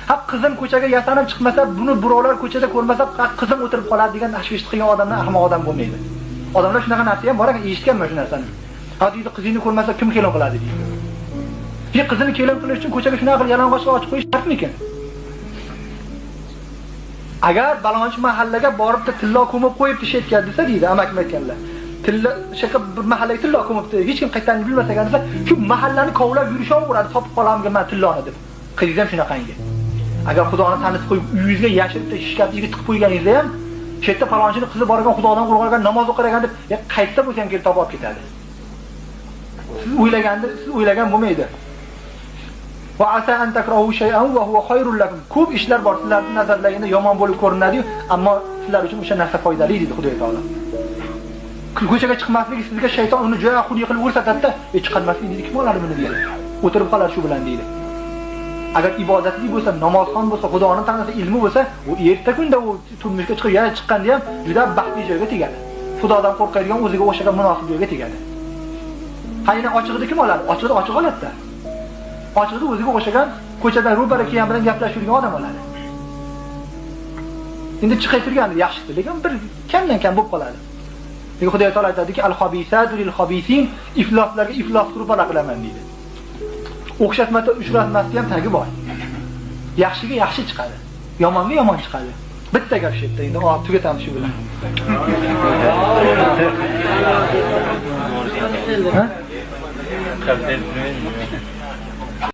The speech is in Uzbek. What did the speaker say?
Ha qizim ko'chaga yasanib chiqmasa, buni birovlar ko'chada ko'rmasa, qizim o'tirib qoladi degan tashvish qilgan odamdan ahmoq odam bo'lmaydi. Odamlar shunaqa narsa ham bor ekan, eshitganman shu narsani. Ha deydi, qizingni ko'rmasa kim kelin qiladi deydi. Ki qizini kelin qilish uchun ko'chaga shunaqa qilib yalang'ochga ochib qo'yish shartmikan? Agar balonchi mahallaga borib tilla ko'mib qo'yib tishayotgan desa deydi, amakim aytganlar. Tilla shaka bir mahallaga tilla ko'mibdi, hech kim qaytani bilmasagan desa, shu mahallani kovlab yurishaveradi, topib qolamga men tilloni deb. Qizingiz ham shunaqangi. Agar Xudoni tanitib qo'yib, uyingizga yashirib shikatligiga tiqib qo'yganingizda ham, chetda falonchini qizi bor ekan, Xudodan qo'rqargan, namoz o'qir ekan deb, qaytda bo'lsa ham kelib topib ketadi. Siz o'ylagan bo'lmaydi. Va asa an takrahu shay'an wa huwa khayrun lakum. Ko'p ishlar bor sizlarning nazarlaringizda yomon bo'lib ko'rinadi-yu, ammo sizlar uchun o'sha narsa foydali deydi Xudo taolo. Ko'chaga chiqmasligi sizga shayton uni jo'ya xudi qilib o'rsatadi-da, chiqarmaslik deydi, kim oladi buni deydi. O'tirib qolar shu bilan deydi. Agar ibodatli bo'lsa, namozxon bo'lsa, Xudoning tanasi ilmi bo'lsa, u erta kunda u turmushga chiqib yana chiqqanda ham juda baxtli joyga tegadi. Xudodan qo'rqadigan o'ziga o'xshagan munosib joyga tegadi. Qayni ochig'ida kim oladi? Ochig'ida ochiq oladi-da. Ochig'ida o'ziga o'xshagan ko'chada ro'bara kelgan bilan gaplashadigan odam oladi. Endi chiqib turganda yaxshi, lekin bir kamdan kam bo'lib qoladi. Lekin Xudo taolo aytadiki, al-xobisatu lil-xobisin, ifloslarga iflos qilib qilaman deydi. O'xshatmada uchratmasga ham tagi bor. Yaxshiga yaxshi chiqadi, yomonga yomon chiqadi. Bitta gap shu yerda. Endi tugatamiz shu bilan. Ha?